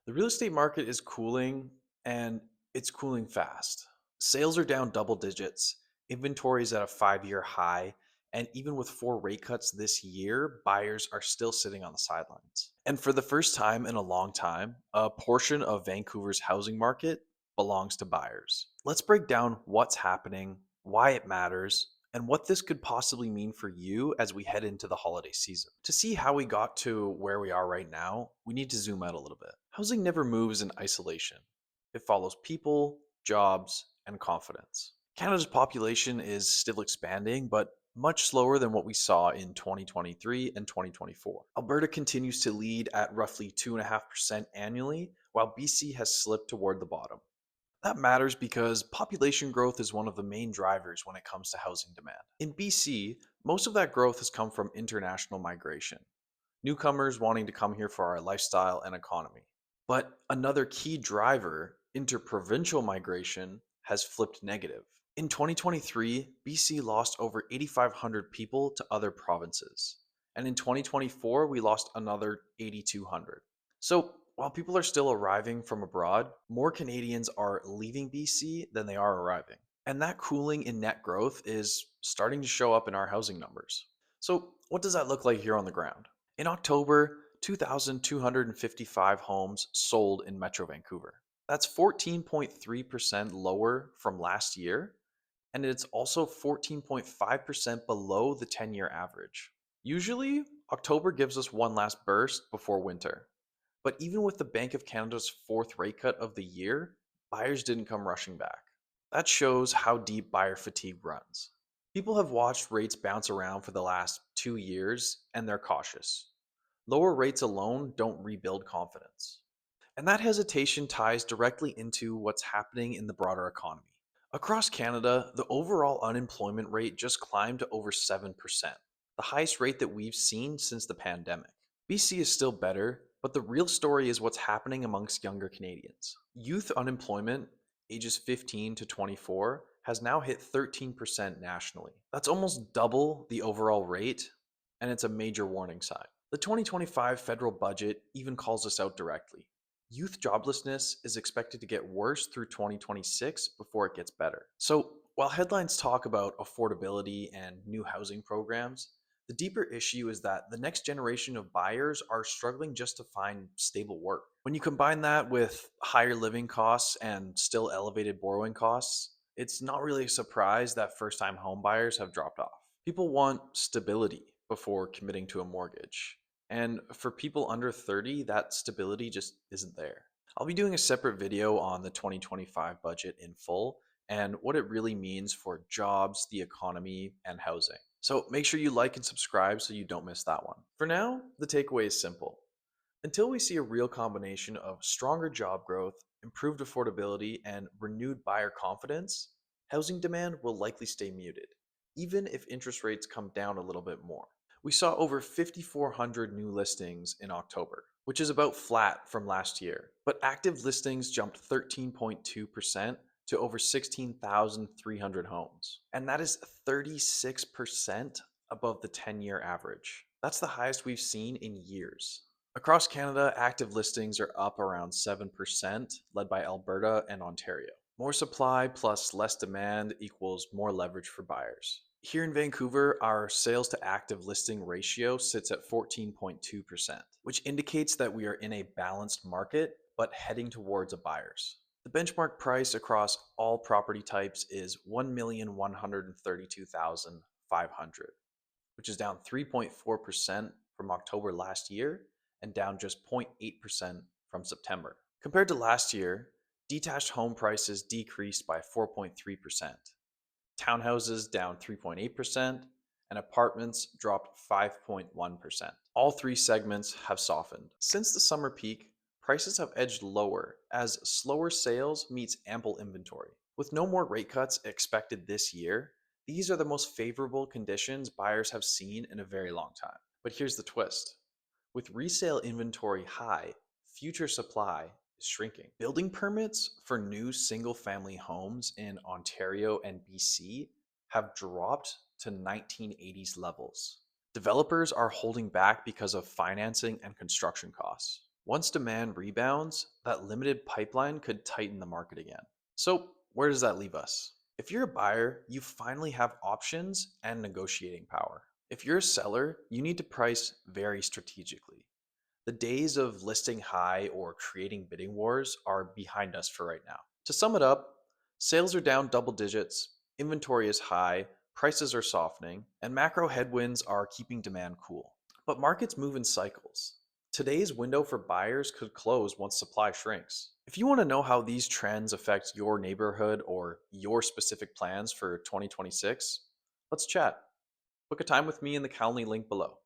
The real estate market is cooling and it's cooling fast. Sales are down double digits, inventory is at a 5 year high, and even with four rate cuts this year, buyers are still sitting on the sidelines. And for the first time in a long time, a portion of Vancouver's housing market belongs to buyers. Let's break down what's happening, why it matters, and what this could possibly mean for you as we head into the holiday season. To see how we got to where we are right now, we need to zoom out a little bit. Housing never moves in isolation, it follows people, jobs, and confidence. Canada's population is still expanding, but much slower than what we saw in 2023 and 2024. Alberta continues to lead at roughly 2.5% annually, while BC has slipped toward the bottom. That matters because population growth is one of the main drivers when it comes to housing demand. In BC, most of that growth has come from international migration, newcomers wanting to come here for our lifestyle and economy. But another key driver, interprovincial migration, has flipped negative. In 2023, BC lost over 8,500 people to other provinces. And in 2024, we lost another 8,200. So while people are still arriving from abroad, more Canadians are leaving BC than they are arriving. And that cooling in net growth is starting to show up in our housing numbers. So, what does that look like here on the ground? In October, 2,255 homes sold in Metro Vancouver. That's 14.3% lower from last year, and it's also 14.5% below the 10-year average. Usually, October gives us one last burst before winter. But even with the Bank of Canada's fourth rate cut of the year, buyers didn't come rushing back. That shows how deep buyer fatigue runs. People have watched rates bounce around for the last 2 years and they're cautious. Lower rates alone don't rebuild confidence. And that hesitation ties directly into what's happening in the broader economy. Across Canada, the overall unemployment rate just climbed to over 7%, the highest rate that we've seen since the pandemic. BC is still better, but the real story is what's happening amongst younger Canadians. Youth unemployment, ages 15 to 24, has now hit 13% nationally. That's almost double the overall rate, and it's a major warning sign. The 2025 federal budget even calls us out directly. Youth joblessness is expected to get worse through 2026 before it gets better. So, while headlines talk about affordability and new housing programs, the deeper issue is that the next generation of buyers are struggling just to find stable work. When you combine that with higher living costs and still elevated borrowing costs, it's not really a surprise that first time home buyers have dropped off. People want stability before committing to a mortgage. And for people under 30, that stability just isn't there. I'll be doing a separate video on the 2025 budget in full and what it really means for jobs, the economy, and housing. So make sure you like and subscribe so you don't miss that one. For now, the takeaway is simple. Until we see a real combination of stronger job growth, improved affordability, and renewed buyer confidence, housing demand will likely stay muted, even if interest rates come down a little bit more. We saw over 5,400 new listings in October, which is about flat from last year, but active listings jumped 13.2% to over 16,300 homes. And that is 36% above the 10-year average. That's the highest we've seen in years. Across Canada, active listings are up around 7%, led by Alberta and Ontario. More supply plus less demand equals more leverage for buyers. Here in Vancouver, our sales to active listing ratio sits at 14.2%, which indicates that we are in a balanced market but heading towards a buyer's. The benchmark price across all property types is 1,132,500, which is down 3.4% from October last year and down just 0.8% from September. Compared to last year, detached home prices decreased by 4.3%, townhouses down 3.8%, and apartments dropped 5.1%. All three segments have softened. Since the summer peak, prices have edged lower as slower sales meets ample inventory. With no more rate cuts expected this year, these are the most favorable conditions buyers have seen in a very long time. But here's the twist. With resale inventory high, future supply is shrinking. Building permits for new single family homes in Ontario and BC have dropped to 1980s levels. Developers are holding back because of financing and construction costs. Once demand rebounds, that limited pipeline could tighten the market again. So, where does that leave us? If you're a buyer, you finally have options and negotiating power. If you're a seller, you need to price very strategically. The days of listing high or creating bidding wars are behind us for right now. To sum it up, sales are down double digits, inventory is high, prices are softening, and macro headwinds are keeping demand cool. But markets move in cycles. Today's window for buyers could close once supply shrinks. If you want to know how these trends affect your neighborhood or your specific plans for 2026, let's chat. Book a time with me in the Calendly link below.